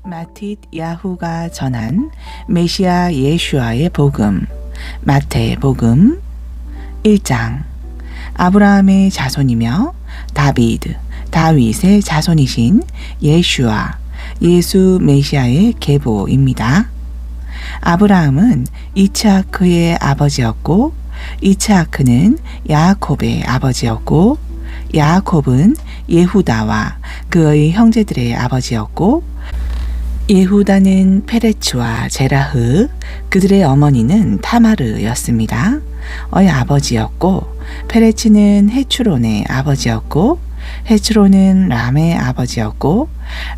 마틴 야후가 전한 메시아 예슈아의 복음, 마태복음 1장. 아브라함의 자손이며 다윗의 자손이신 예슈아, 예수 메시아의 계보입니다. 아브라함은 이츠하크의 아버지였고, 이츠하크는 야곱의 아버지였고, 야곱은 예후다와 그의 형제들의 아버지였고, 예후다는 페레츠와 제라흐, 그들의 어머니는 타마르였습니다. 의 아버지였고, 페레츠는 헤추론의 아버지였고, 헤추론은 람의 아버지였고,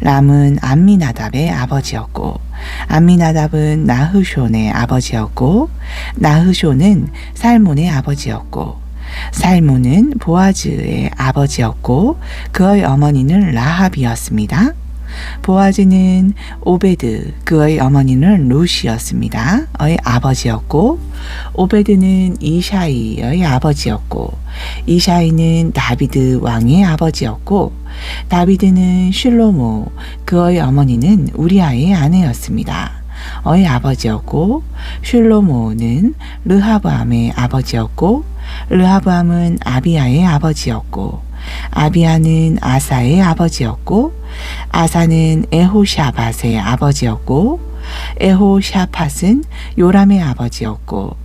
람은 암미나답의 아버지였고, 암미나답은 나흐숀의 아버지였고, 나흐숀은 살몬의 아버지였고, 살몬은 보아즈의 아버지였고, 그의 어머니는 라합이었습니다. 보아즈는 오베드, 그의 어머니는 루시였습니다. 의 아버지였고, 오베드는 이샤이의 아버지였고, 이샤이는 다비드 왕의 아버지였고, 다비드는 실로모, 그의 어머니는 우리아의 아내였습니다. 의 아버지였고, 실로모는 르하브암의 아버지였고, 르하브암은 아비야의 아버지였고, 아비야는 아사의 아버지였고, 아사는 에호샤밧의 아버지였고, 에호샤밧은 요람의 아버지였고,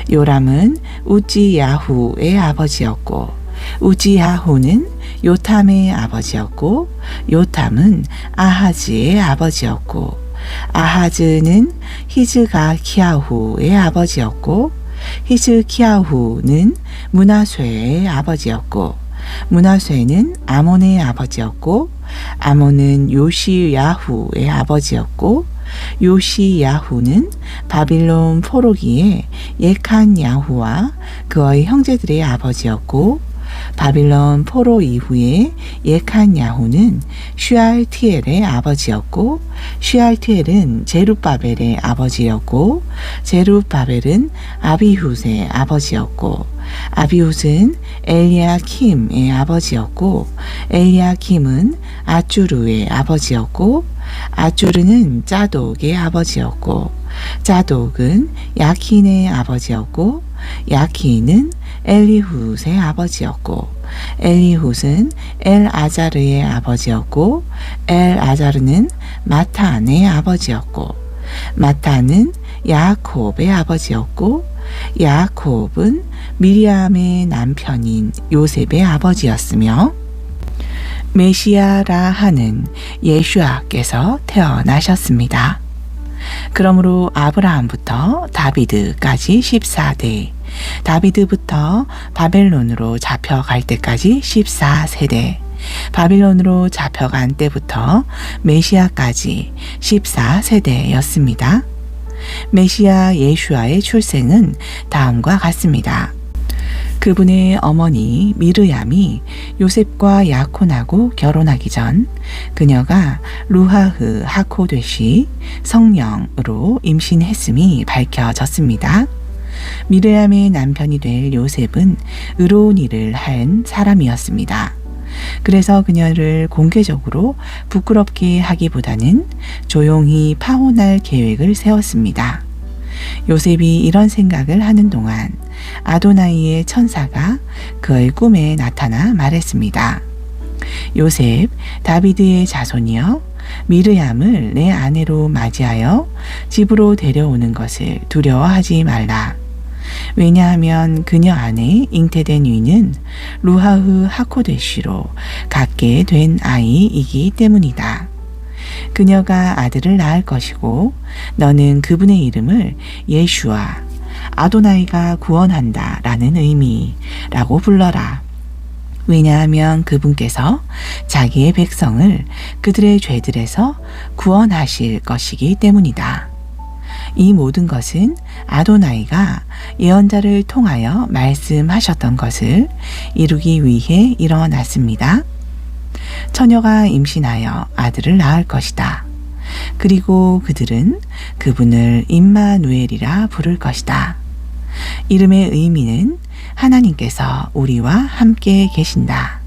요람은 우지야후의 아버지였고, 우지야후는 요탐의 아버지였고, 요탐은 아하즈의 아버지였고, 아하즈는 히즈가키야후의 아버지였고, 히즈키야후는 므낫세의 아버지였고, 므낫세는 아몬의 아버지였고, 아몬은 요시야후의 아버지였고, 요시야후는 바빌론 포로기의 예칸야후와 그의 형제들의 아버지였고, 바빌론 포로 이후에 예칸야후는 슈알티엘의 아버지였고, 슈알티엘은 제룹바벨의 아버지였고, 제룹바벨은 아비훗의 아버지였고, 아비훗은 엘리야킴의 아버지였고, 엘리야킴은 아쭈르의 아버지였고, 아쭈르는 짜독의 아버지였고, 짜독은 야킨의 아버지였고, 야킨은 엘리훗의 아버지였고, 엘리훗은 엘아자르의 아버지였고, 엘아자르는 마탄의 아버지였고, 마탄은 야곱의 아버지였고, 야곱은 미리암의 남편인 요셉의 아버지였으며, 메시아라 하는 예슈아께서 태어나셨습니다. 그러므로 아브라함부터 다비드까지 14대, 다비드부터 바벨론으로 잡혀갈 때까지 14세대, 바빌론으로 잡혀간 때부터 메시아까지 14세대였습니다. 메시아 예슈아의 출생은 다음과 같습니다. 그분의 어머니 미르얌이 요셉과 야콘하고 결혼하기 전 그녀가 루하흐 하코데시 성령으로 임신했음이 밝혀졌습니다. 미르얌의 남편이 될 요셉은 의로운 일을 한 사람이었습니다. 그래서 그녀를 공개적으로 부끄럽게 하기보다는 조용히 파혼할 계획을 세웠습니다. 요셉이 이런 생각을 하는 동안 아도나이의 천사가 그의 꿈에 나타나 말했습니다. 요셉, 다비드의 자손이여, 미르얌을 내 아내로 맞이하여 집으로 데려오는 것을 두려워하지 말라. 왜냐하면 그녀 안에 잉태된 위는 루하흐 하코데시로 갖게 된 아이이기 때문이다. 그녀가 아들을 낳을 것이고 너는 그분의 이름을 예슈아, 아도나이가 구원한다 라는 의미라고 불러라. 왜냐하면 그분께서 자기의 백성을 그들의 죄들에서 구원하실 것이기 때문이다. 이 모든 것은 아도나이가 예언자를 통하여 말씀하셨던 것을 이루기 위해 일어났습니다. 처녀가 임신하여 아들을 낳을 것이다. 그리고 그들은 그분을 임마누엘이라 부를 것이다. 이름의 의미는 하나님께서 우리와 함께 계신다.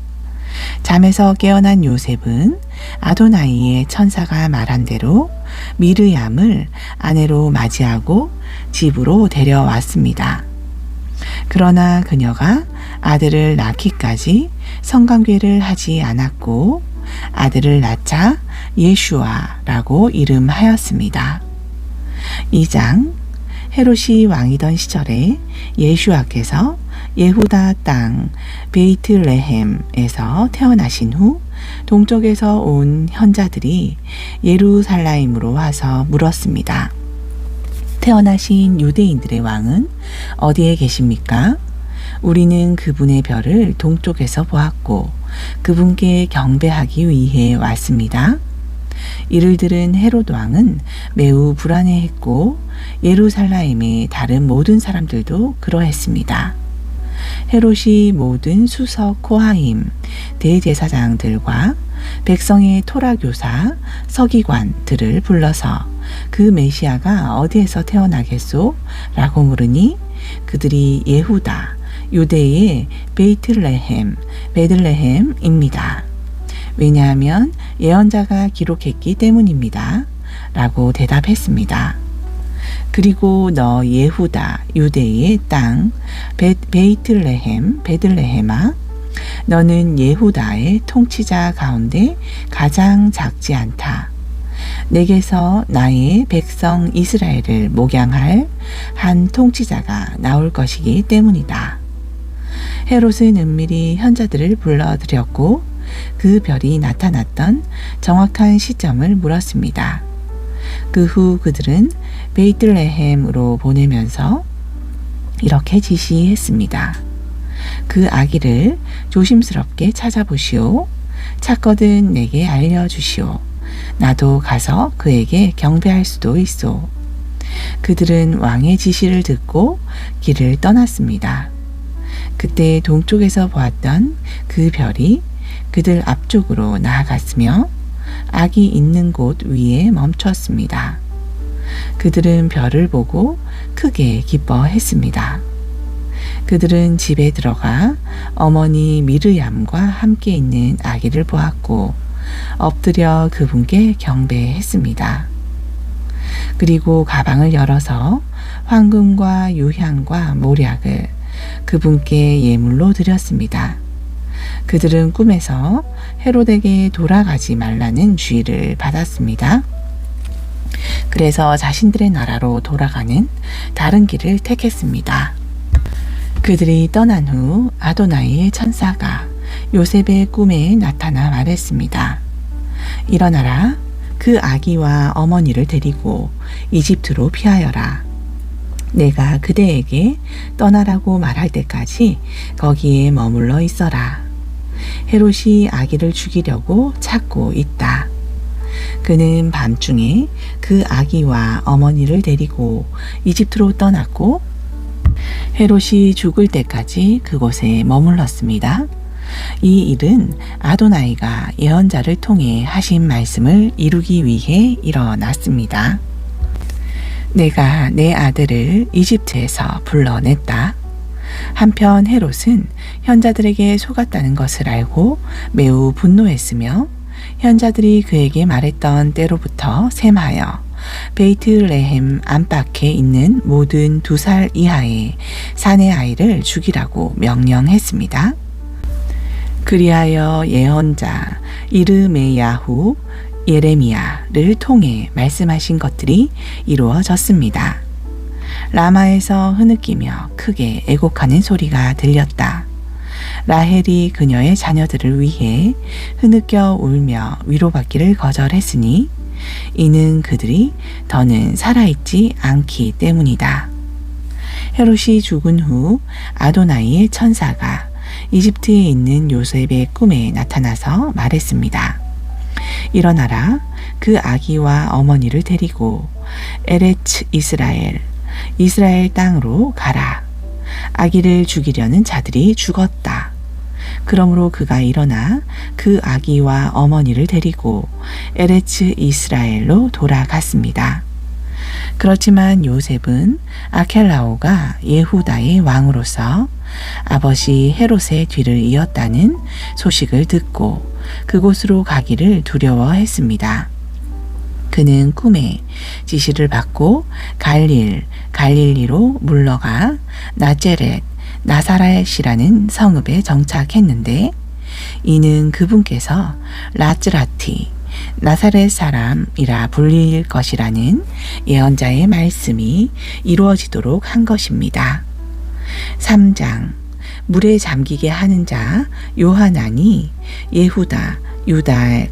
잠에서 깨어난 요셉은 아도나이의 천사가 말한 대로 미르얌을 아내로 맞이하고 집으로 데려왔습니다. 그러나 그녀가 아들을 낳기까지 성관계를 하지 않았고 아들을 낳자 예슈아라고 이름하였습니다. 2장 헤롯이 왕이던 시절에 예슈아께서 예후다 땅 베이틀레헴에서 태어나신 후 동쪽에서 온 현자들이 예루살렘으로 와서 물었습니다. 태어나신 유대인들의 왕은 어디에 계십니까? 우리는 그분의 별을 동쪽에서 보았고 그분께 경배하기 위해 왔습니다. 이를 들은 헤롯 왕은 매우 불안해했고 예루살렘의 다른 모든 사람들도 그러했습니다. 헤롯이 모든 수석 코하임 대제사장들과 백성의 토라교사 서기관들을 불러서 그 메시아가 어디에서 태어나겠소? 라고 물으니 그들이 예후다 유대의 베들레헴입니다. 왜냐하면 예언자가 기록했기 때문입니다. 라고 대답했습니다. 그리고 너 예후다 유대의 땅 베들레헴아 너는 예후다의 통치자 가운데 가장 작지 않다. 내게서 나의 백성 이스라엘을 목양할 한 통치자가 나올 것이기 때문이다. 헤롯은 은밀히 현자들을 불러들였고 그 별이 나타났던 정확한 시점을 물었습니다. 그 후 그들은 베이틀레헴으로 보내면서 이렇게 지시했습니다. 그 아기를 조심스럽게 찾아보시오. 찾거든 내게 알려주시오. 나도 가서 그에게 경배할 수도 있소. 그들은 왕의 지시를 듣고 길을 떠났습니다. 그때 동쪽에서 보았던 그 별이 그들 앞쪽으로 나아갔으며 아기 있는 곳 위에 멈췄습니다. 그들은 별을 보고 크게 기뻐했습니다. 그들은 집에 들어가 어머니 미르얌과 함께 있는 아기를 보았고 엎드려 그분께 경배했습니다. 그리고 가방을 열어서 황금과 유향과 모략을 그분께 예물로 드렸습니다. 그들은 꿈에서 헤롯에게 돌아가지 말라는 주의를 받았습니다. 그래서 자신들의 나라로 돌아가는 다른 길을 택했습니다. 그들이 떠난 후 아도나이의 천사가 요셉의 꿈에 나타나 말했습니다. 일어나라, 그 아기와 어머니를 데리고 이집트로 피하여라. 내가 그대에게 떠나라고 말할 때까지 거기에 머물러 있어라. 헤롯이 아기를 죽이려고 찾고 있다. 그는 밤중에 그 아기와 어머니를 데리고 이집트로 떠났고 헤롯이 죽을 때까지 그곳에 머물렀습니다. 이 일은 아도나이가 예언자를 통해 하신 말씀을 이루기 위해 일어났습니다. 내가 내 아들을 이집트에서 불러냈다. 한편 헤롯은 현자들에게 속았다는 것을 알고 매우 분노했으며 현자들이 그에게 말했던 때로부터 셈하여 베이틀레헴 안팎에 있는 모든 2살 이하의 사내 아이를 죽이라고 명령했습니다. 그리하여 예언자 이르메야후 예레미야를 통해 말씀하신 것들이 이루어졌습니다. 라마에서 흐느끼며 크게 애곡하는 소리가 들렸다. 라헬이 그녀의 자녀들을 위해 흐느껴 울며 위로받기를 거절했으니 이는 그들이 더는 살아있지 않기 때문이다. 헤롯이 죽은 후 아도나이의 천사가 이집트에 있는 요셉의 꿈에 나타나서 말했습니다. 일어나라, 그 아기와 어머니를 데리고 에레츠 이스라엘 땅으로 가라. 아기를 죽이려는 자들이 죽었다. 그러므로 그가 일어나 그 아기와 어머니를 데리고 에레츠 이스라엘로 돌아갔습니다. 그렇지만 요셉은 아켈라오가 예후다의 왕으로서 아버지 헤롯의 뒤를 이었다는 소식을 듣고 그곳으로 가기를 두려워했습니다. 그는 꿈에 지시를 받고 갈릴리로 물러가 나사렛이라는 성읍에 정착했는데, 이는 그분께서 라즈라티, 나사렛 사람이라 불릴 것이라는 예언자의 말씀이 이루어지도록 한 것입니다. 3장. 물에 잠기게 하는 자 요하난이 유다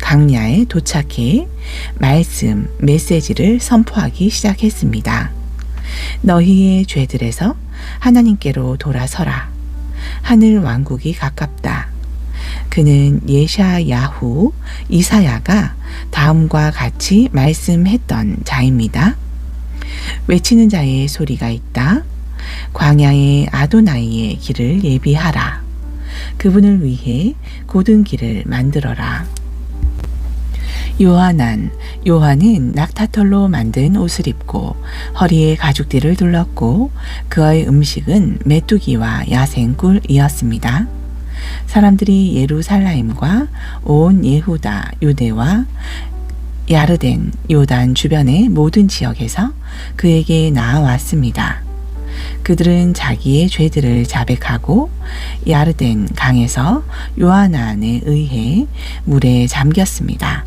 강야에 도착해 메시지를 선포하기 시작했습니다. 너희의 죄들에서 하나님께로 돌아서라. 하늘 왕국이 가깝다. 그는 예샤야후 이사야가 다음과 같이 말씀했던 자입니다. 외치는 자의 소리가 있다. 광야의 아도나이의 길을 예비하라. 그분을 위해 곧은 길을 만들어라. 요한은 낙타털로 만든 옷을 입고 허리에 가죽띠를 둘렀고, 그의 음식은 메뚜기와 야생꿀이었습니다. 사람들이 예루살렘과 온 예후다, 유대와 야르덴, 요단 주변의 모든 지역에서 그에게 나아왔습니다. 그들은 자기의 죄들을 자백하고 야르덴 강에서 요하난에 의해 물에 잠겼습니다.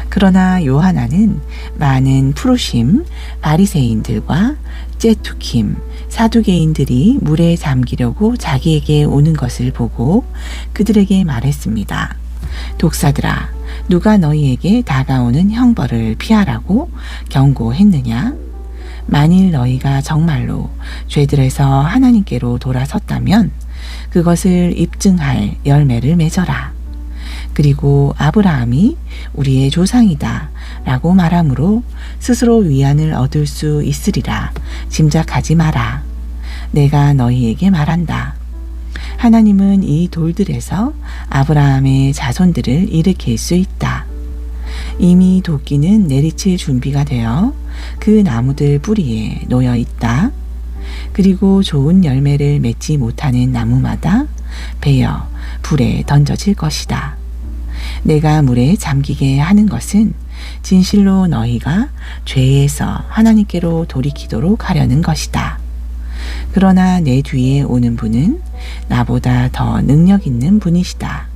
그러나 요하난은 많은 푸르심 바리새인들과 째투킴 사두개인들이 물에 잠기려고 자기에게 오는 것을 보고 그들에게 말했습니다. 독사들아, 누가 너희에게 다가오는 형벌을 피하라고 경고했느냐? 만일 너희가 정말로 죄들에서 하나님께로 돌아섰다면 그것을 입증할 열매를 맺어라. 그리고 아브라함이 우리의 조상이다 라고 말함으로 스스로 위안을 얻을 수 있으리라 짐작하지 마라. 내가 너희에게 말한다. 하나님은 이 돌들에서 아브라함의 자손들을 일으킬 수 있다. 이미 도끼는 내리칠 준비가 되어 그 나무들 뿌리에 놓여 있다. 그리고 좋은 열매를 맺지 못하는 나무마다 베어 불에 던져질 것이다. 내가 물에 잠기게 하는 것은 진실로 너희가 죄에서 하나님께로 돌이키도록 하려는 것이다. 그러나 내 뒤에 오는 분은 나보다 더 능력 있는 분이시다.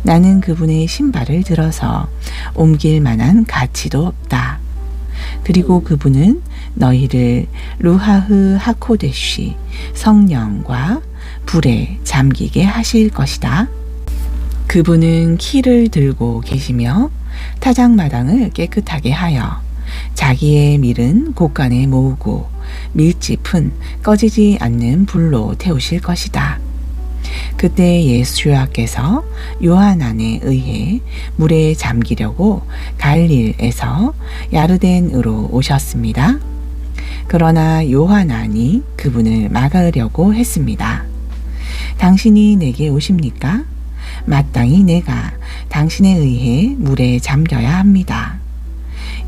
나는 그분의 신발을 들어서 옮길 만한 가치도 없다. 그리고 그분은 너희를 루하흐 하코데시 성령과 불에 잠기게 하실 것이다. 그분은 키를 들고 계시며 타작마당을 깨끗하게 하여 자기의 밀은 곳간에 모으고 밀짚은 꺼지지 않는 불로 태우실 것이다. 그때 예수야께서 요한안에 의해 물에 잠기려고 갈릴에서 야르덴으로 오셨습니다. 그러나 요한안이 그분을 막으려고 했습니다. 당신이 내게 오십니까? 마땅히 내가 당신에 의해 물에 잠겨야 합니다.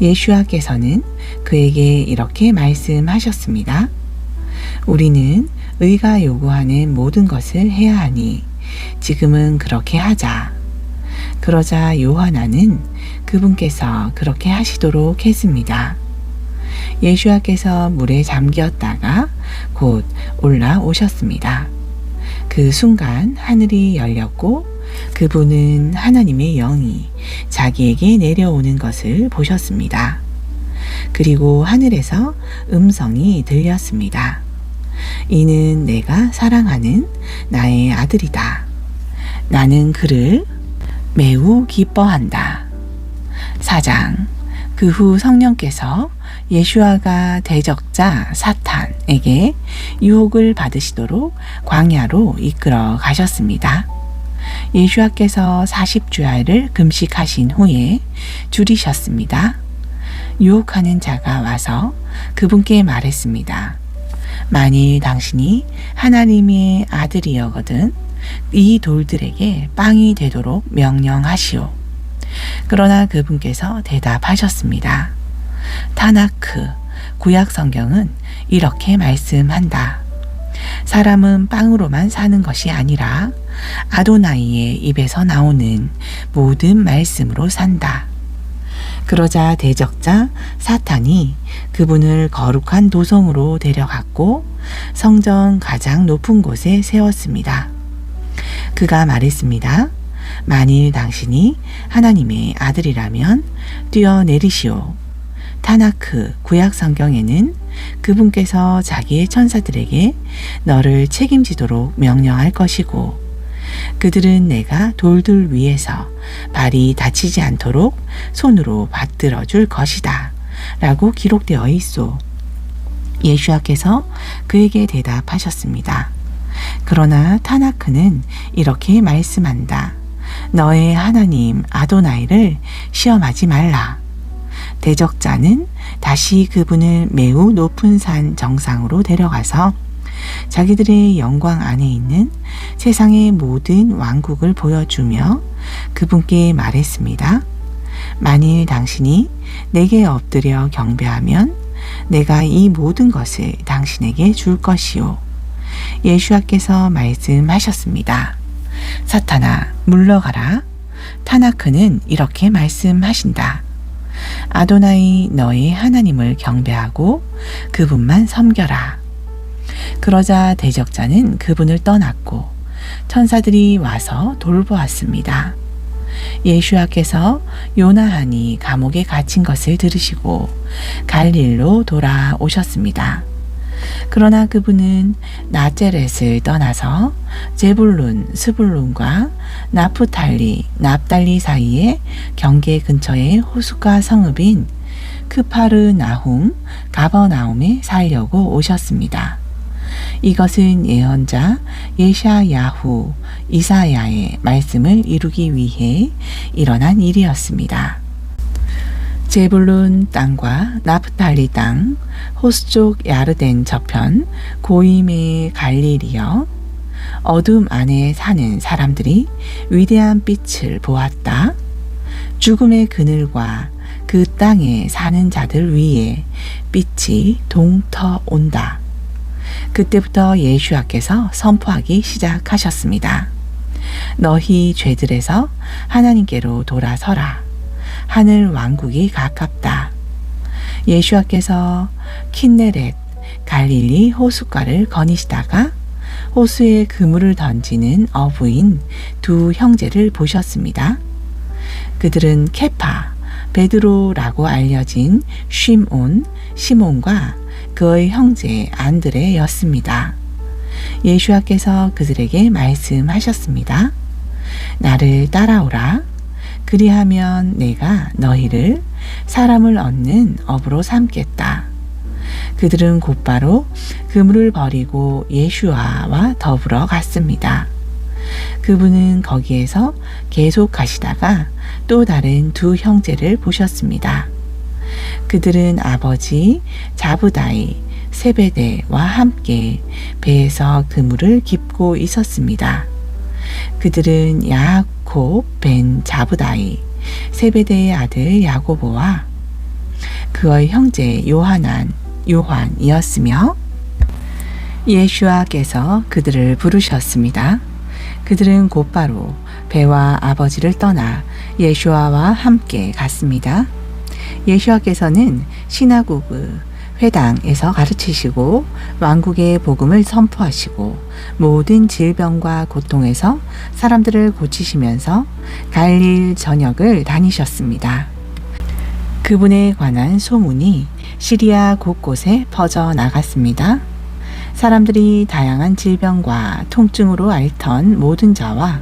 예수야께서는 그에게 이렇게 말씀하셨습니다. 우리는 의가 요구하는 모든 것을 해야 하니 지금은 그렇게 하자. 그러자 요한안은 그분께서 그렇게 하시도록 했습니다. 예수야께서 물에 잠겼다가 곧 올라오셨습니다. 그 순간 하늘이 열렸고 그분은 하나님의 영이 자기에게 내려오는 것을 보셨습니다. 그리고 하늘에서 음성이 들렸습니다. 이는 내가 사랑하는 나의 아들이다. 나는 그를 매우 기뻐한다. 4장. 그 후 성령께서 예수아가 대적자 사탄에게 유혹을 받으시도록 광야로 이끌어 가셨습니다. 예수아께서 40주야를 금식하신 후에 줄이셨습니다. 유혹하는 자가 와서 그분께 말했습니다. 만일 당신이 하나님의 아들이여거든 이 돌들에게 빵이 되도록 명령하시오. 그러나 그분께서 대답하셨습니다. 타나크 구약 성경은 이렇게 말씀한다. 사람은 빵으로만 사는 것이 아니라 아도나이의 입에서 나오는 모든 말씀으로 산다. 그러자 대적자 사탄이 그분을 거룩한 도성으로 데려갔고 성전 가장 높은 곳에 세웠습니다. 그가 말했습니다. 만일 당신이 하나님의 아들이라면 뛰어내리시오. 타나크 구약 성경에는 그분께서 자기의 천사들에게 너를 책임지도록 명령할 것이고 그들은 내가 돌들 위에서 발이 다치지 않도록 손으로 받들어 줄 것이다 라고 기록되어 있소. 예수와께서 그에게 대답하셨습니다. 그러나 타나크는 이렇게 말씀한다. 너의 하나님 아도나이를 시험하지 말라. 대적자는 다시 그분을 매우 높은 산 정상으로 데려가서 자기들의 영광 안에 있는 세상의 모든 왕국을 보여주며 그분께 말했습니다. 만일 당신이 내게 엎드려 경배하면 내가 이 모든 것을 당신에게 줄 것이요. 예수와께서 말씀하셨습니다. 사탄아, 물러가라. 타나크는 이렇게 말씀하신다. 아도나이 너의 하나님을 경배하고 그분만 섬겨라. 그러자 대적자는 그분을 떠났고 천사들이 와서 돌보았습니다. 예수와께서 요나한이 감옥에 갇힌 것을 들으시고 갈릴리로 돌아오셨습니다. 그러나 그분은 나제렛을 떠나서 제불룬, 스불룬과 나프탈리, 납달리 사이의 경계 근처의 호숫가 성읍인 크파르나훔, 가버나움에 살려고 오셨습니다. 이것은 예언자 예샤야후, 이사야의 말씀을 이루기 위해 일어난 일이었습니다. 제불룬 땅과 나프탈리 땅, 호수쪽 야르덴 저편, 고임의 갈릴리여, 어둠 안에 사는 사람들이 위대한 빛을 보았다. 죽음의 그늘과 그 땅에 사는 자들 위에 빛이 동터 온다. 그때부터 예수와께서 선포하기 시작하셨습니다. 너희 죄들에서 하나님께로 돌아서라. 하늘 왕국이 가깝다. 예수와께서 킨네렛, 갈릴리 호숫가를 거니시다가 호수에 그물을 던지는 어부인 두 형제를 보셨습니다. 그들은 케파, 베드로라고 알려진 시몬과 그의 형제 안드레였습니다. 예수와께서 그들에게 말씀하셨습니다. 나를 따라오라. 그리하면 내가 너희를 사람을 얻는 어부로 삼겠다. 그들은 곧바로 그물을 버리고 예수와와 더불어 갔습니다. 그분은 거기에서 계속 가시다가 또 다른 두 형제를 보셨습니다. 그들은 아버지 자브다이, 세베대와 함께 배에서 그물을 깁고 있었습니다. 그들은 야곱 벤 자브다이, 세베대의 아들 야고보와 그의 형제 요한이었으며 예수와께서 그들을 부르셨습니다. 그들은 곧바로 배와 아버지를 떠나 예수와와 함께 갔습니다. 예수와께서는 시나고그 회당에서 가르치시고 왕국의 복음을 선포하시고 모든 질병과 고통에서 사람들을 고치시면서 갈릴 전역을 다니셨습니다. 그분에 관한 소문이 시리아 곳곳에 퍼져 나갔습니다. 사람들이 다양한 질병과 통증으로 앓던 모든 자와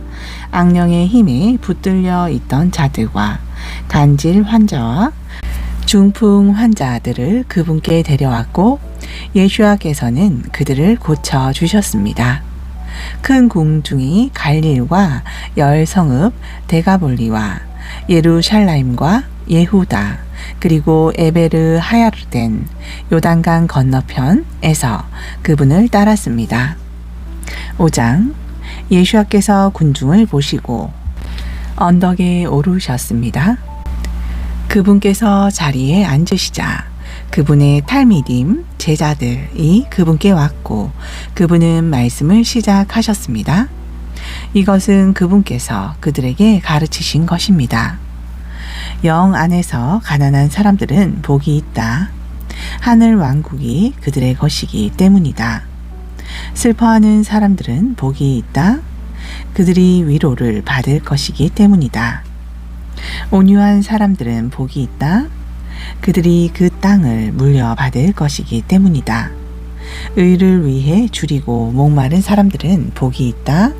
악령의 힘에 붙들려 있던 자들과 간질 환자와 중풍 환자들을 그분께 데려왔고 예수와께서는 그들을 고쳐주셨습니다. 큰 궁중이 갈릴과 열 성읍 데가볼리와 예루살렘과 예후다 그리고 에베르 하야르덴 요단강 건너편에서 그분을 따랐습니다. 5장 예수와께서 군중을 보시고 언덕에 오르셨습니다. 그분께서 자리에 앉으시자 그분의 탈미딤 제자들이 그분께 왔고 그분은 말씀을 시작하셨습니다. 이것은 그분께서 그들에게 가르치신 것입니다. 영 안에서 가난한 사람들은 복이 있다. 하늘 왕국이 그들의 것이기 때문이다. 슬퍼하는 사람들은 복이 있다. 그들이 위로를 받을 것이기 때문이다. 온유한 사람들은 복이 있다. 그들이 그 땅을 물려받을 것이기 때문이다. 의를 위해 줄이고 목마른 사람들은 복이 있다.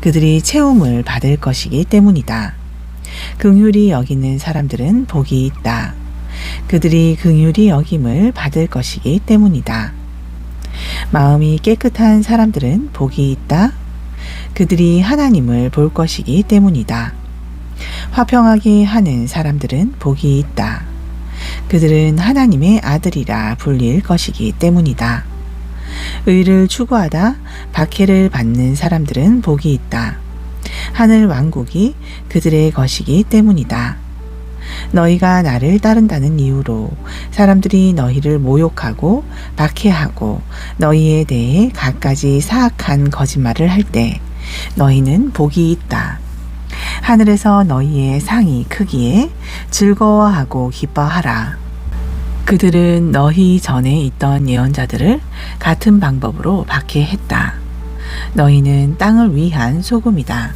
그들이 채움을 받을 것이기 때문이다. 긍휼히 여기는 사람들은 복이 있다. 그들이 긍휼히 여김을 받을 것이기 때문이다. 마음이 깨끗한 사람들은 복이 있다. 그들이 하나님을 볼 것이기 때문이다. 화평하게 하는 사람들은 복이 있다. 그들은 하나님의 아들이라 불릴 것이기 때문이다. 의를 추구하다 박해를 받는 사람들은 복이 있다. 하늘 왕국이 그들의 것이기 때문이다. 너희가 나를 따른다는 이유로 사람들이 너희를 모욕하고 박해하고 너희에 대해 갖가지 사악한 거짓말을 할 때 너희는 복이 있다. 하늘에서 너희의 상이 크기에 즐거워하고 기뻐하라. 그들은 너희 전에 있던 예언자들을 같은 방법으로 박해했다. 너희는 땅을 위한 소금이다.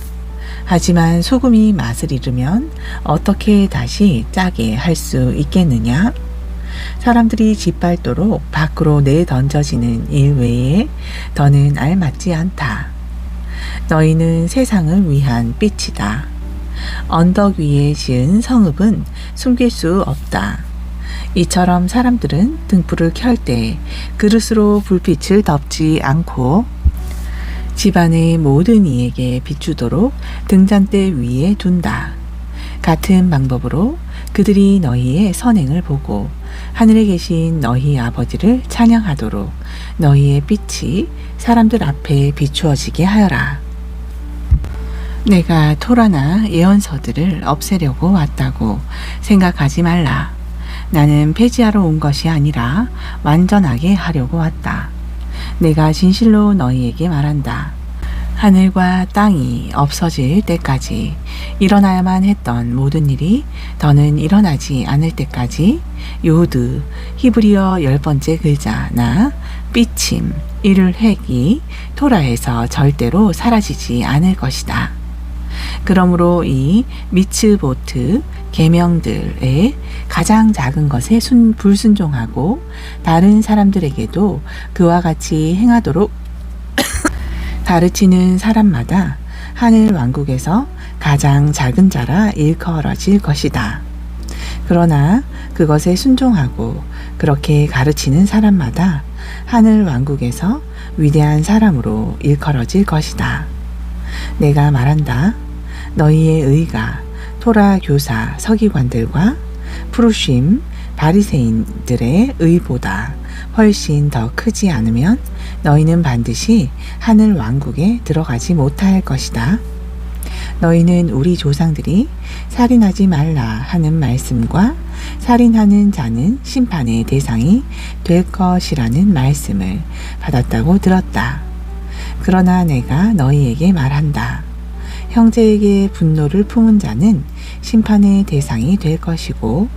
하지만 소금이 맛을 잃으면 어떻게 다시 짜게 할 수 있겠느냐? 사람들이 짓밟도록 밖으로 내던져지는 일 외에 더는 알맞지 않다. 너희는 세상을 위한 빛이다. 언덕 위에 지은 성읍은 숨길 수 없다. 이처럼 사람들은 등불을 켤 때 그릇으로 불빛을 덮지 않고 집안의 모든 이에게 비추도록 등잔대 위에 둔다. 같은 방법으로 그들이 너희의 선행을 보고 하늘에 계신 너희 아버지를 찬양하도록 너희의 빛이 사람들 앞에 비추어지게 하여라. 내가 토라나 예언서들을 없애려고 왔다고 생각하지 말라. 나는 폐지하러 온 것이 아니라 완전하게 하려고 왔다. 내가 진실로 너희에게 말한다. 하늘과 땅이 없어질 때까지 일어나야만 했던 모든 일이 더는 일어나지 않을 때까지 요드, 히브리어 10번째 글자나 삐침, 일획이 토라에서 절대로 사라지지 않을 것이다. 그러므로 이 미츠보트 계명들의 가장 작은 것에 불순종하고 다른 사람들에게도 그와 같이 행하도록 가르치는 사람마다 하늘 왕국에서 가장 작은 자라 일컬어질 것이다. 그러나 그것에 순종하고 그렇게 가르치는 사람마다 하늘 왕국에서 위대한 사람으로 일컬어질 것이다. 내가 말한다. 너희의 의가 토라 교사 서기관들과 푸르심 바리새인들의 의보다 훨씬 더 크지 않으면 너희는 반드시 하늘 왕국에 들어가지 못할 것이다. 너희는 우리 조상들이 살인하지 말라 하는 말씀과 살인하는 자는 심판의 대상이 될 것이라는 말씀을 받았다고 들었다. 그러나 내가 너희에게 말한다. 형제에게 분노를 품은 자는 심판의 대상이 될 것이고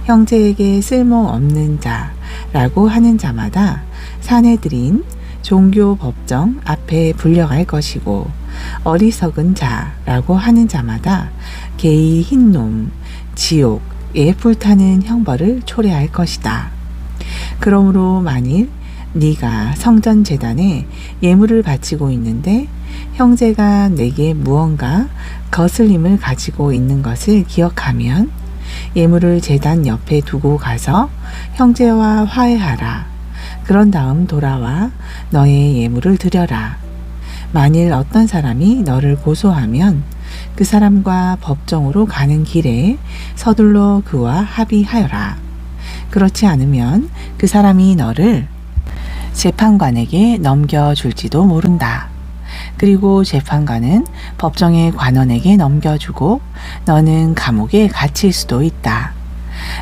형제에게 쓸모없는 자라고 하는 자마다 사내들인 종교 법정 앞에 불려갈 것이고 어리석은 자라고 하는 자마다 개의 흰놈 지옥에 불타는 형벌을 초래할 것이다. 그러므로 만일 네가 성전 제단에 예물을 바치고 있는데 형제가 내게 무언가 거슬림을 가지고 있는 것을 기억하면 예물을 제단 옆에 두고 가서 형제와 화해하라. 그런 다음 돌아와 너의 예물을 드려라. 만일 어떤 사람이 너를 고소하면 그 사람과 법정으로 가는 길에 서둘러 그와 합의하여라. 그렇지 않으면 그 사람이 너를 재판관에게 넘겨줄지도 모른다. 그리고 재판관은 법정의 관원에게 넘겨주고 너는 감옥에 갇힐 수도 있다.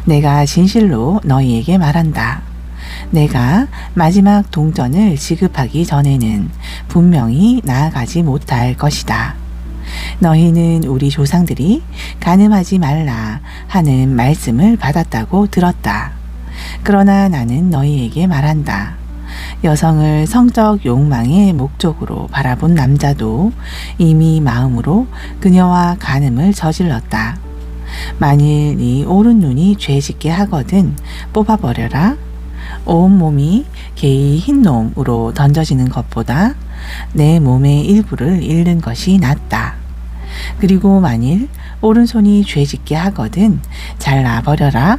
내가 진실로 너희에게 말한다. 내가 마지막 동전을 지급하기 전에는 분명히 나아가지 못할 것이다. 너희는 우리 조상들이 간음하지 말라 하는 말씀을 받았다고 들었다. 그러나 나는 너희에게 말한다. 여성을 성적 욕망의 목적으로 바라본 남자도 이미 마음으로 그녀와 간음을 저질렀다. 만일 네 오른 눈이 죄짓게 하거든 뽑아버려라. 온몸이 개의 흰놈으로 던져지는 것보다 내 몸의 일부를 잃는 것이 낫다. 그리고 만일 오른손이 죄짓게 하거든 잘라버려라.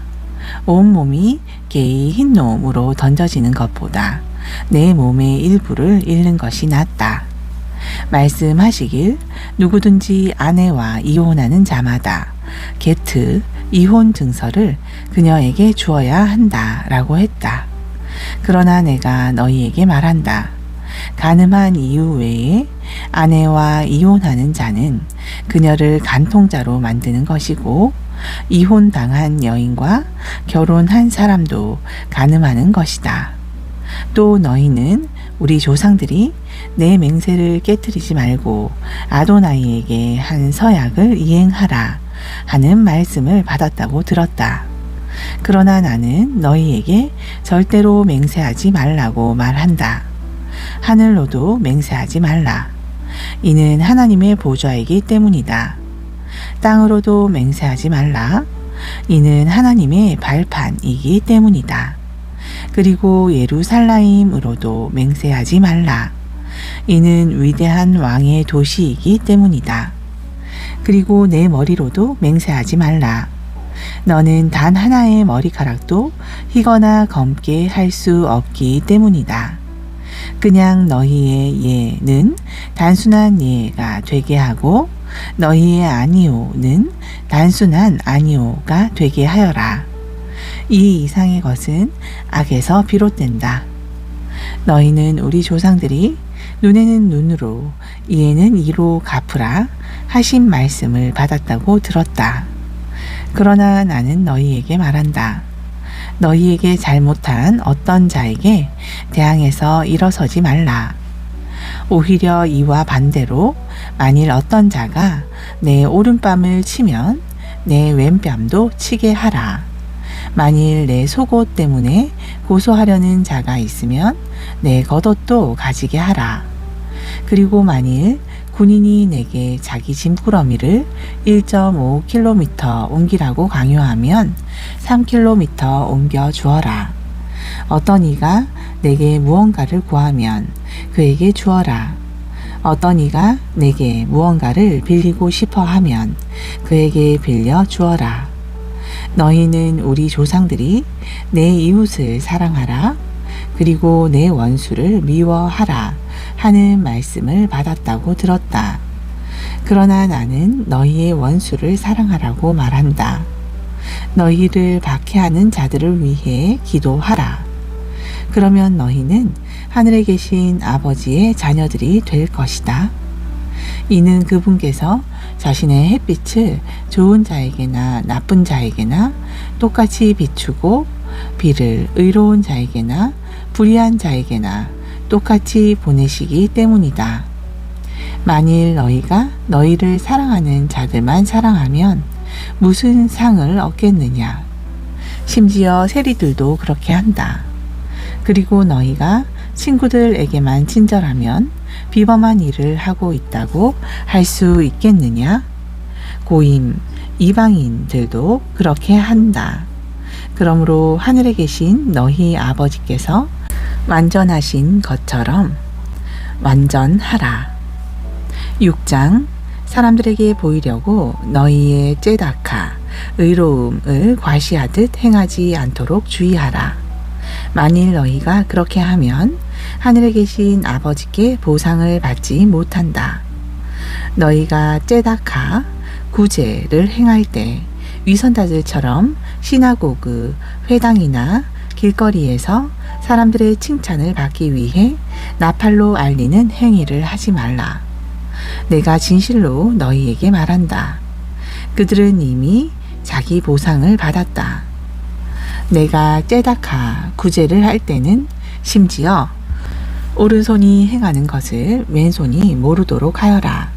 온몸이 개의 흰놈으로 던져지는 것보다 내 몸의 일부를 잃는 것이 낫다. 말씀하시길 누구든지 아내와 이혼하는 자마다 게트 이혼 증서를 그녀에게 주어야 한다 라고 했다. 그러나 내가 너희에게 말한다. 간음한 이유 외에 아내와 이혼하는 자는 그녀를 간통자로 만드는 것이고 이혼당한 여인과 결혼한 사람도 간음하는 것이다. 또 너희는 우리 조상들이 내 맹세를 깨뜨리지 말고 아도나이에게 한 서약을 이행하라 하는 말씀을 받았다고 들었다. 그러나 나는 너희에게 절대로 맹세하지 말라고 말한다. 하늘로도 맹세하지 말라. 이는 하나님의 보좌이기 때문이다. 땅으로도 맹세하지 말라. 이는 하나님의 발판이기 때문이다. 그리고 예루살렘으로도 맹세하지 말라. 이는 위대한 왕의 도시이기 때문이다. 그리고 내 머리로도 맹세하지 말라. 너는 단 하나의 머리카락도 희거나 검게 할 수 없기 때문이다. 그냥 너희의 예는 단순한 예가 되게 하고 너희의 아니오는 단순한 아니오가 되게 하여라. 이 이상의 것은 악에서 비롯된다. 너희는 우리 조상들이 눈에는 눈으로 이에는 이로 갚으라 하신 말씀을 받았다고 들었다. 그러나 나는 너희에게 말한다. 너희에게 잘못한 어떤 자에게 대항해서 일어서지 말라. 오히려 이와 반대로 만일 어떤 자가 내 오른뺨을 치면 내 왼뺨도 치게 하라. 만일 내 속옷 때문에 고소하려는 자가 있으면 내 겉옷도 가지게 하라. 그리고 만일 군인이 내게 자기 짐꾸러미를 1.5km 옮기라고 강요하면 3km 옮겨 주어라. 어떤 이가 내게 무언가를 구하면 그에게 주어라. 어떤 이가 내게 무언가를 빌리고 싶어 하면 그에게 빌려 주어라. 너희는 우리 조상들이 내 이웃을 사랑하라. 그리고 내 원수를 미워하라 하는 말씀을 받았다고 들었다. 그러나 나는 너희의 원수를 사랑하라고 말한다. 너희를 박해하는 자들을 위해 기도하라. 그러면 너희는 하늘에 계신 아버지의 자녀들이 될 것이다. 이는 그분께서 자신의 햇빛을 좋은 자에게나 나쁜 자에게나 똑같이 비추고 비를 의로운 자에게나 불의한 자에게나 똑같이 보내시기 때문이다. 만일 너희가 너희를 사랑하는 자들만 사랑하면 무슨 상을 얻겠느냐? 심지어 세리들도 그렇게 한다. 그리고 너희가 친구들에게만 친절하면 비범한 일을 하고 있다고 할 수 있겠느냐? 고임, 이방인들도 그렇게 한다. 그러므로 하늘에 계신 너희 아버지께서 완전하신 것처럼 완전하라. 6장 사람들에게 보이려고 너희의 째다카 의로움을 과시하듯 행하지 않도록 주의하라. 만일 너희가 그렇게 하면 하늘에 계신 아버지께 보상을 받지 못한다. 너희가 째다카 구제를 행할 때 위선자들처럼 시나고그 회당이나 길거리에서 사람들의 칭찬을 받기 위해 나팔로 알리는 행위를 하지 말라. 내가 진실로 너희에게 말한다. 그들은 이미 자기 보상을 받았다. 내가 째다카 구제를 할 때는 심지어 오른손이 행하는 것을 왼손이 모르도록 하여라.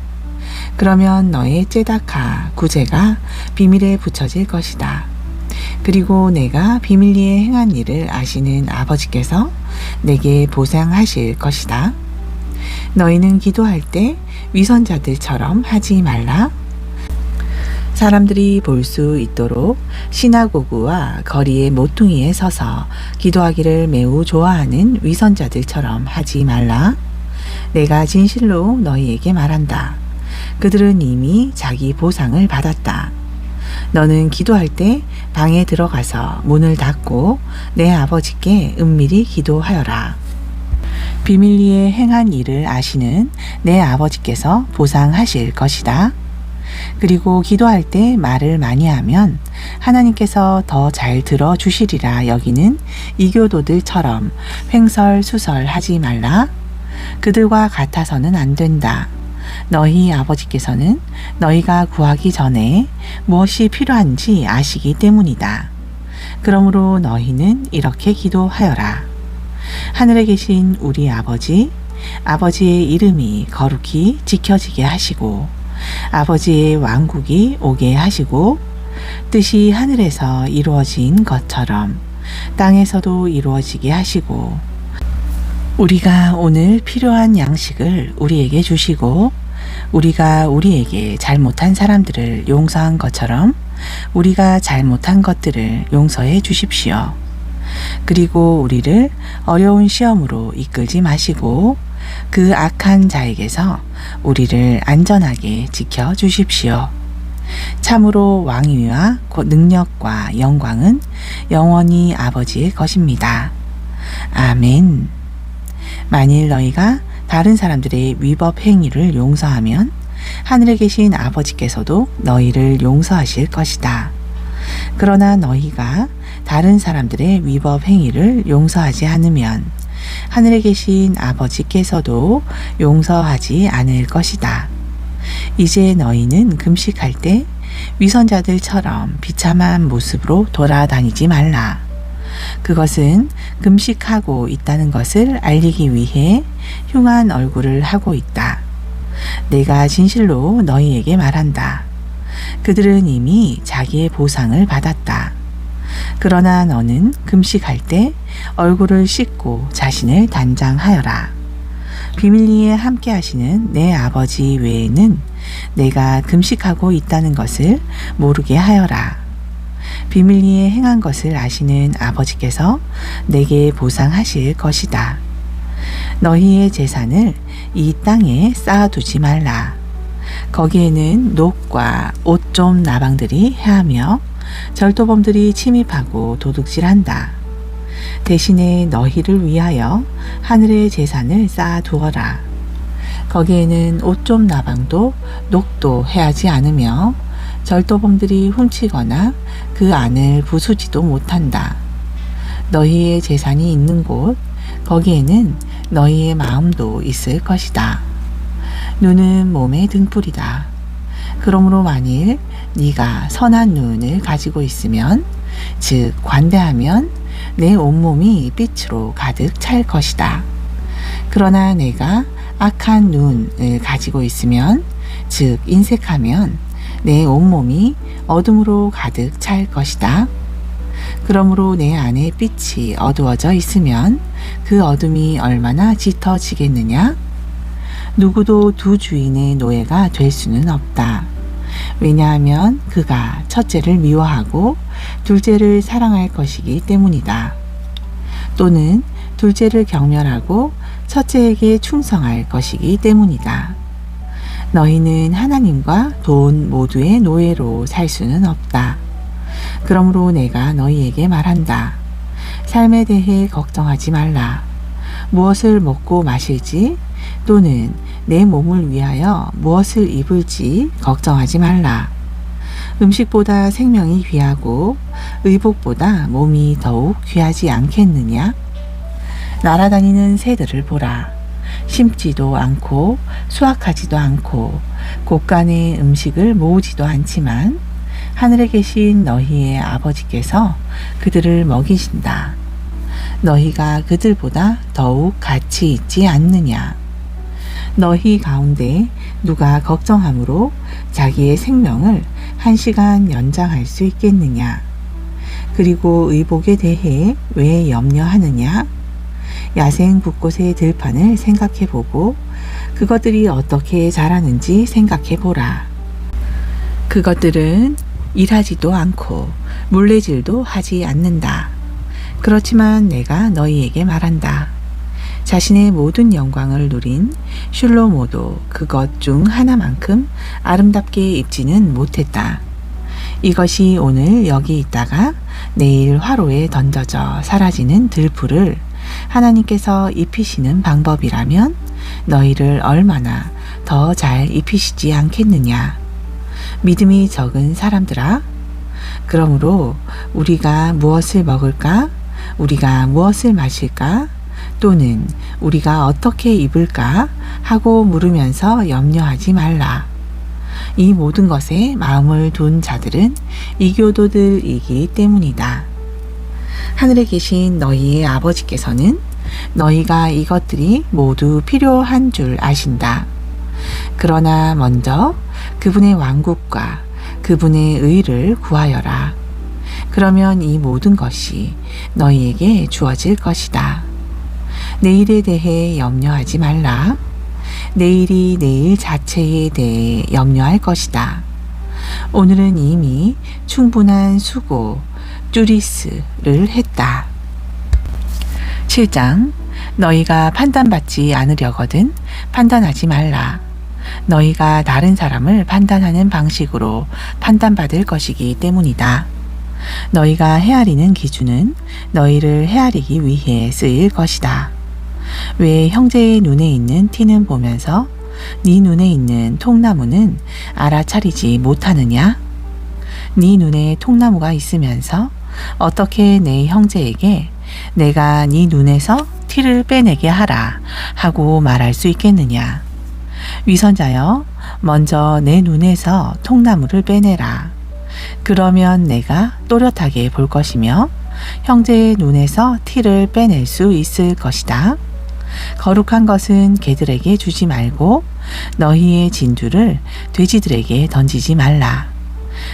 그러면 너의 째다카 구제가 비밀에 붙여질 것이다. 그리고 내가 비밀리에 행한 일을 아시는 아버지께서 내게 보상하실 것이다. 너희는 기도할 때 위선자들처럼 하지 말라. 사람들이 볼 수 있도록 시나고그와 거리의 모퉁이에 서서 기도하기를 매우 좋아하는 위선자들처럼 하지 말라. 내가 진실로 너희에게 말한다. 그들은 이미 자기 보상을 받았다. 너는 기도할 때 방에 들어가서 문을 닫고 내 아버지께 은밀히 기도하여라. 비밀리에 행한 일을 아시는 내 아버지께서 보상하실 것이다. 그리고 기도할 때 말을 많이 하면 하나님께서 더 잘 들어주시리라 여기는 이교도들처럼 횡설수설하지 말라. 그들과 같아서는 안 된다. 너희 아버지께서는 너희가 구하기 전에 무엇이 필요한지 아시기 때문이다. 그러므로 너희는 이렇게 기도하여라. 하늘에 계신 우리 아버지, 아버지의 이름이 거룩히 지켜지게 하시고 아버지의 왕국이 오게 하시고 뜻이 하늘에서 이루어진 것처럼 땅에서도 이루어지게 하시고 우리가 오늘 필요한 양식을 우리에게 주시고 우리가 우리에게 잘못한 사람들을 용서한 것처럼 우리가 잘못한 것들을 용서해 주십시오. 그리고 우리를 어려운 시험으로 이끌지 마시고 그 악한 자에게서 우리를 안전하게 지켜 주십시오. 참으로 왕위와 능력과 영광은 영원히 아버지의 것입니다. 아멘. 만일 너희가 다른 사람들의 위법 행위를 용서하면 하늘에 계신 아버지께서도 너희를 용서하실 것이다. 그러나 너희가 다른 사람들의 위법 행위를 용서하지 않으면 하늘에 계신 아버지께서도 용서하지 않을 것이다. 이제 너희는 금식할 때 위선자들처럼 비참한 모습으로 돌아다니지 말라. 그것은 금식하고 있다는 것을 알리기 위해 흉한 얼굴을 하고 있다. 내가 진실로 너희에게 말한다. 그들은 이미 자기의 보상을 받았다. 그러나 너는 금식할 때 얼굴을 씻고 자신을 단장하여라. 비밀리에 함께 하시는 내 아버지 외에는 내가 금식하고 있다는 것을 모르게 하여라. 비밀리에 행한 것을 아시는 아버지께서 내게 보상하실 것이다. 너희의 재산을 이 땅에 쌓아두지 말라. 거기에는 녹과 옷 좀 나방들이 해하며 절도범들이 침입하고 도둑질한다. 대신에 너희를 위하여 하늘의 재산을 쌓아두어라. 거기에는 옷 좀 나방도 녹도 해하지 않으며 절도범들이 훔치거나 그 안을 부수지도 못한다. 너희의 재산이 있는 곳, 거기에는 너희의 마음도 있을 것이다. 눈은 몸의 등불이다. 그러므로 만일 네가 선한 눈을 가지고 있으면, 즉 관대하면 내 온몸이 빛으로 가득 찰 것이다. 그러나 내가 악한 눈을 가지고 있으면, 즉 인색하면 내 온몸이 어둠으로 가득 찰 것이다. 그러므로 내 안에 빛이 어두워져 있으면 그 어둠이 얼마나 짙어지겠느냐? 누구도 두 주인의 노예가 될 수는 없다. 왜냐하면 그가 첫째를 미워하고 둘째를 사랑할 것이기 때문이다. 또는 둘째를 경멸하고 첫째에게 충성할 것이기 때문이다. 너희는 하나님과 돈 모두의 노예로 살 수는 없다. 그러므로 내가 너희에게 말한다. 삶에 대해 걱정하지 말라. 무엇을 먹고 마실지 또는 내 몸을 위하여 무엇을 입을지 걱정하지 말라. 음식보다 생명이 귀하고 의복보다 몸이 더욱 귀하지 않겠느냐? 날아다니는 새들을 보라. 심지도 않고 수확하지도 않고 곳간에 음식을 모으지도 않지만 하늘에 계신 너희의 아버지께서 그들을 먹이신다. 너희가 그들보다 더욱 가치 있지 않느냐. 너희 가운데 누가 걱정함으로 자기의 생명을 1시간 연장할 수 있겠느냐. 그리고 의복에 대해 왜 염려하느냐. 야생 붓꽃의 들판을 생각해보고 그것들이 어떻게 자라는지 생각해보라. 그것들은 일하지도 않고 물레질도 하지 않는다. 그렇지만 내가 너희에게 말한다. 자신의 모든 영광을 누린 슐로모도 그것 중 하나만큼 아름답게 입지는 못했다. 이것이 오늘 여기 있다가 내일 화로에 던져져 사라지는 들풀을 하나님께서 입히시는 방법이라면 너희를 얼마나 더 잘 입히시지 않겠느냐. 믿음이 적은 사람들아, 그러므로 우리가 무엇을 먹을까? 우리가 무엇을 마실까? 또는 우리가 어떻게 입을까? 하고 물으면서 염려하지 말라. 이 모든 것에 마음을 둔 자들은 이교도들이기 때문이다. 하늘에 계신 너희의 아버지께서는 너희가 이것들이 모두 필요한 줄 아신다. 그러나 먼저 그분의 왕국과 그분의 의를 구하여라. 그러면 이 모든 것이 너희에게 주어질 것이다. 내일에 대해 염려하지 말라. 내일이 내일 자체에 대해 염려할 것이다. 오늘은 이미 충분한 수고, 뚜리스를 했다. 7장. 너희가 판단받지 않으려거든 판단하지 말라. 너희가 다른 사람을 판단하는 방식으로 판단받을 것이기 때문이다. 너희가 헤아리는 기준은 너희를 헤아리기 위해 쓰일 것이다. 왜 형제의 눈에 있는 티는 보면서 네 눈에 있는 통나무는 알아차리지 못하느냐? 네 눈에 통나무가 있으면서 어떻게 내 형제에게 내가 네 눈에서 티를 빼내게 하라 하고 말할 수 있겠느냐? 위선자여, 먼저 내 눈에서 통나무를 빼내라. 그러면 내가 또렷하게 볼 것이며 형제의 눈에서 티를 빼낼 수 있을 것이다. 거룩한 것은 개들에게 주지 말고 너희의 진주를 돼지들에게 던지지 말라.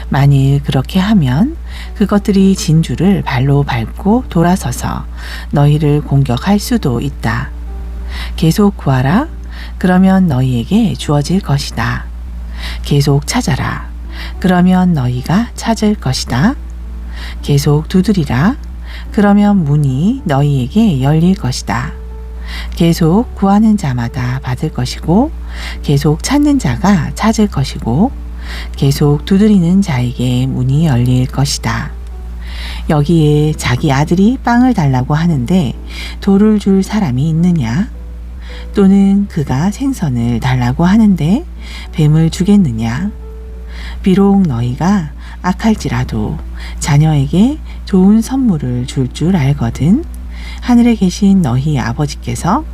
만일 그렇게 하면 그것들이 진주를 발로 밟고 돌아서서 너희를 공격할 수도 있다. 계속 구하라. 그러면 너희에게 주어질 것이다. 계속 찾아라. 그러면 너희가 찾을 것이다. 계속 두드리라. 그러면 문이 너희에게 열릴 것이다. 계속 구하는 자마다 받을 것이고 계속 찾는 자가 찾을 것이고 계속 두드리는 자에게 문이 열릴 것이다. 여기에 자기 아들이 빵을 달라고 하는데 돌을 줄 사람이 있느냐? 또는 그가 생선을 달라고 하는데 뱀을 주겠느냐? 비록 너희가 악할지라도 자녀에게 좋은 선물을 줄 줄 알거든. 하늘에 계신 너희 아버지께서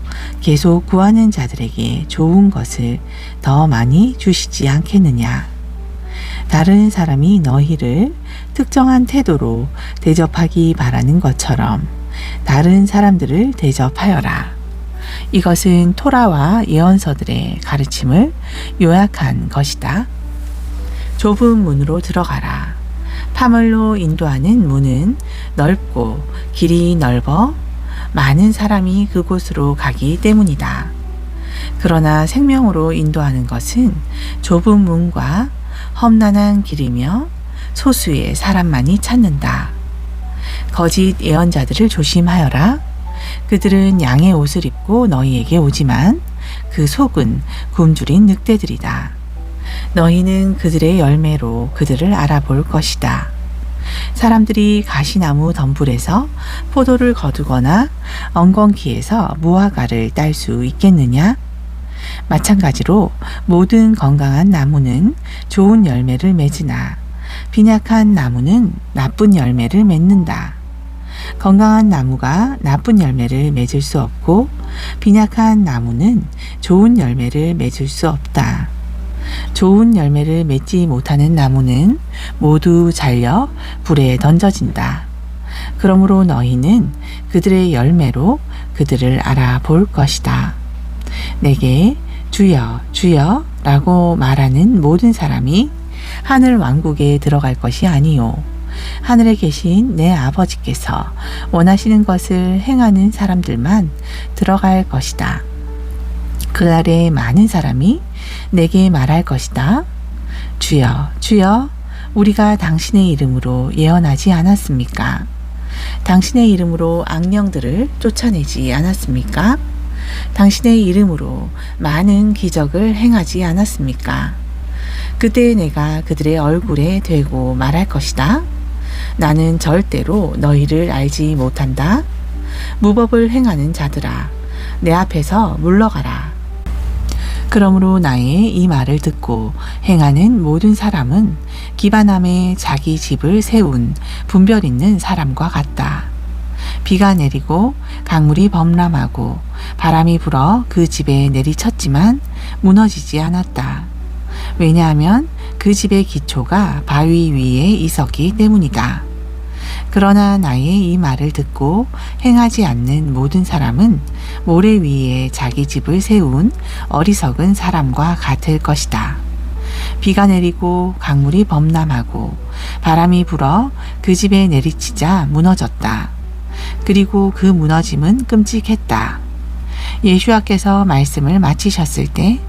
계속 구하는 자들에게 좋은 것을 더 많이 주시지 않겠느냐? 다른 사람이 너희를 특정한 태도로 대접하기 바라는 것처럼 다른 사람들을 대접하여라. 이것은 토라와 예언서들의 가르침을 요약한 것이다. 좁은 문으로 들어가라. 파물로 인도하는 문은 넓고 길이 넓어 많은 사람이 그곳으로 가기 때문이다. 그러나 생명으로 인도하는 것은 좁은 문과 험난한 길이며 소수의 사람만이 찾는다. 거짓 예언자들을 조심하여라. 그들은 양의 옷을 입고 너희에게 오지만 그 속은 굶주린 늑대들이다. 너희는 그들의 열매로 그들을 알아볼 것이다. 사람들이 가시나무 덤불에서 포도를 거두거나 엉겅퀴에서 무화과를 딸 수 있겠느냐? 마찬가지로 모든 건강한 나무는 좋은 열매를 맺으나 빈약한 나무는 나쁜 열매를 맺는다. 건강한 나무가 나쁜 열매를 맺을 수 없고 빈약한 나무는 좋은 열매를 맺을 수 없다. 좋은 열매를 맺지 못하는 나무는 모두 잘려 불에 던져진다. 그러므로 너희는 그들의 열매로 그들을 알아볼 것이다. 내게 주여 주여 라고 말하는 모든 사람이 하늘 왕국에 들어갈 것이 아니요 하늘에 계신 내 아버지께서 원하시는 것을 행하는 사람들만 들어갈 것이다. 그날에 많은 사람이 내게 말할 것이다. 주여 주여 우리가 당신의 이름으로 예언하지 않았습니까? 당신의 이름으로 악령들을 쫓아내지 않았습니까? 당신의 이름으로 많은 기적을 행하지 않았습니까? 그때 내가 그들의 얼굴에 대고 말할 것이다. 나는 절대로 너희를 알지 못한다. 무법을 행하는 자들아, 내 앞에서 물러가라. 그러므로 나의 이 말을 듣고 행하는 모든 사람은 기반함에 자기 집을 세운 분별 있는 사람과 같다. 비가 내리고 강물이 범람하고 바람이 불어 그 집에 내리쳤지만 무너지지 않았다. 왜냐하면 그 집의 기초가 바위 위에 있었기 때문이다. 그러나 나의 이 말을 듣고 행하지 않는 모든 사람은 모래 위에 자기 집을 세운 어리석은 사람과 같을 것이다. 비가 내리고 강물이 범람하고 바람이 불어 그 집에 내리치자 무너졌다. 그리고 그 무너짐은 끔찍했다. 예수와께서 말씀을 마치셨을 때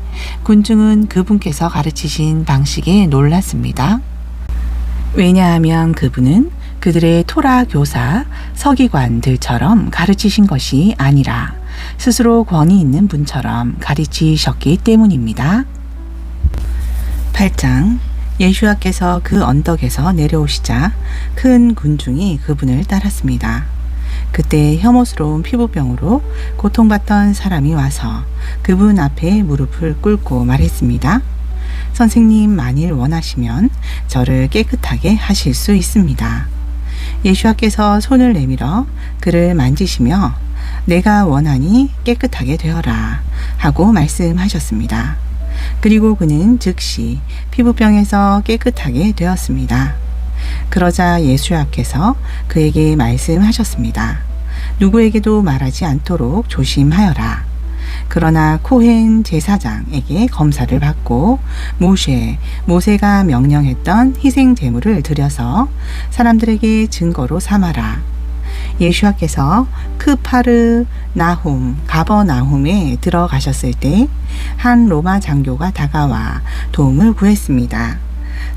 군중은 그분께서 가르치신 방식에 놀랐습니다. 왜냐하면 그분은 그들의 토라 교사, 서기관들처럼 가르치신 것이 아니라 스스로 권위 있는 분처럼 가르치셨기 때문입니다. 8장 예수와께서 그 언덕에서 내려오시자 큰 군중이 그분을 따랐습니다. 그때 혐오스러운 피부병으로 고통받던 사람이 와서 그분 앞에 무릎을 꿇고 말했습니다. 선생님, 만일 원하시면 저를 깨끗하게 하실 수 있습니다. 예수와께서 손을 내밀어 그를 만지시며 내가 원하니 깨끗하게 되어라 하고 말씀하셨습니다. 그리고 그는 즉시 피부병에서 깨끗하게 되었습니다. 그러자 예수와께서 그에게 말씀하셨습니다. 누구에게도 말하지 않도록 조심하여라. 그러나 코헨 제사장에게 검사를 받고 모세가 명령했던 희생 제물을 드려서 사람들에게 증거로 삼아라. 예수와께서 가버나움에 들어가셨을 때 한 로마 장교가 다가와 도움을 구했습니다.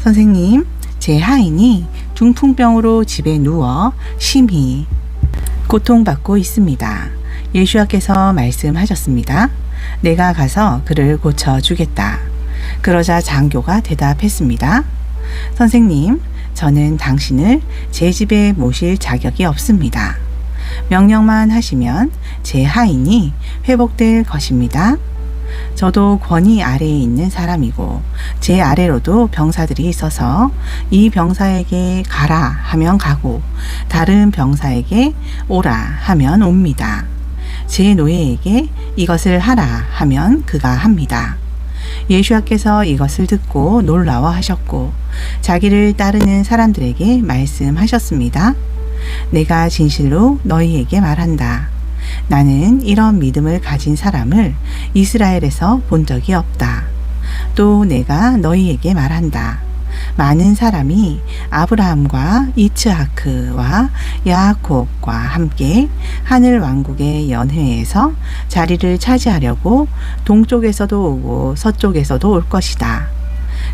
선생님, 제 하인이 중풍병으로 집에 누워 심히 고통받고 있습니다. 예수와께서 말씀하셨습니다. 내가 가서 그를 고쳐주겠다. 그러자 장교가 대답했습니다. 선생님, 저는 당신을 제 집에 모실 자격이 없습니다. 명령만 하시면 제 하인이 회복될 것입니다. 저도 권위 아래에 있는 사람이고 제 아래로도 병사들이 있어서 이 병사에게 가라 하면 가고 다른 병사에게 오라 하면 옵니다. 제 노예에게 이것을 하라 하면 그가 합니다. 예수와께서 이것을 듣고 놀라워하셨고 자기를 따르는 사람들에게 말씀하셨습니다. 내가 진실로 너희에게 말한다. 나는 이런 믿음을 가진 사람을 이스라엘에서 본 적이 없다. 또 내가 너희에게 말한다. 많은 사람이 아브라함과 이츠하크와 야곱과 함께 하늘 왕국의 연회에서 자리를 차지하려고 동쪽에서도 오고 서쪽에서도 올 것이다.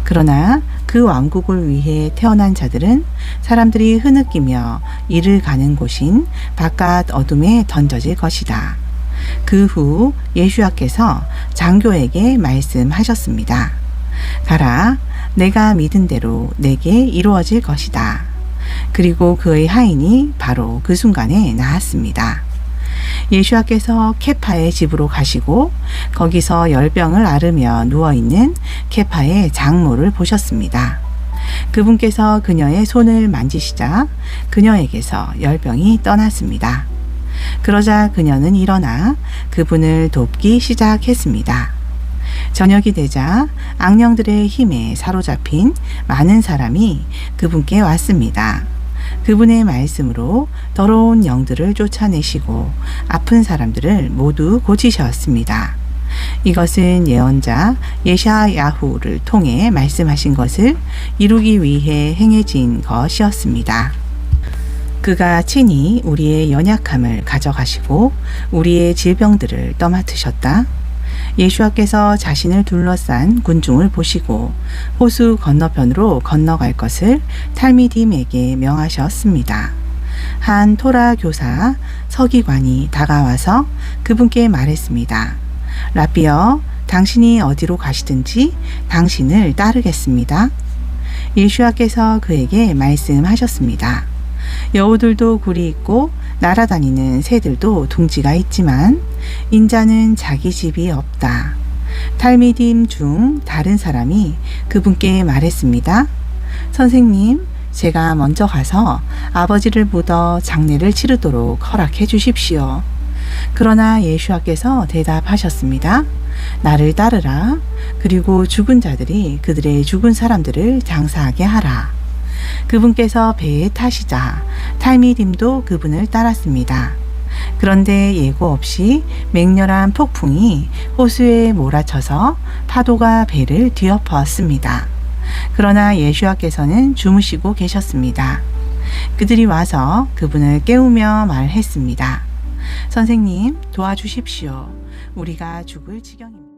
그러나 그 왕국을 위해 태어난 자들은 사람들이 흐느끼며 이를 가는 곳인 바깥 어둠에 던져질 것이다. 그 후 예수와께서 장교에게 말씀하셨습니다. 가라, 내가 믿은 대로 내게 이루어질 것이다. 그리고 그의 하인이 바로 그 순간에 나았습니다. 예수와께서 케파의 집으로 가시고 거기서 열병을 앓으며 누워있는 케파의 장모를 보셨습니다. 그분께서 그녀의 손을 만지시자 그녀에게서 열병이 떠났습니다. 그러자 그녀는 일어나 그분을 돕기 시작했습니다. 저녁이 되자 악령들의 힘에 사로잡힌 많은 사람이 그분께 왔습니다. 그분의 말씀으로 더러운 영들을 쫓아내시고 아픈 사람들을 모두 고치셨습니다. 이것은 예언자 예샤야후를 통해 말씀하신 것을 이루기 위해 행해진 것이었습니다. 그가 친히 우리의 연약함을 가져가시고 우리의 질병들을 떠맡으셨다. 예수와께서 자신을 둘러싼 군중을 보시고 호수 건너편으로 건너갈 것을 탈미딤에게 명하셨습니다. 한 토라 교사 서기관이 다가와서 그분께 말했습니다. 라비여, 당신이 어디로 가시든지 당신을 따르겠습니다. 예수와께서 그에게 말씀하셨습니다. 여우들도 굴이 있고 날아다니는 새들도 둥지가 있지만 인자는 자기 집이 없다. 탈미딤 중 다른 사람이 그분께 말했습니다. 선생님, 제가 먼저 가서 아버지를 묻어 장례를 치르도록 허락해 주십시오. 그러나 예수와께서 대답하셨습니다. 나를 따르라. 그리고 죽은 자들이 그들의 죽은 사람들을 장사하게 하라. 그분께서 배에 타시자 탈미딤도 그분을 따랐습니다. 그런데 예고 없이 맹렬한 폭풍이 호수에 몰아쳐서 파도가 배를 뒤엎었습니다. 그러나 예수와께서는 주무시고 계셨습니다. 그들이 와서 그분을 깨우며 말했습니다. 선생님, 도와주십시오. 우리가 죽을 지경입니다.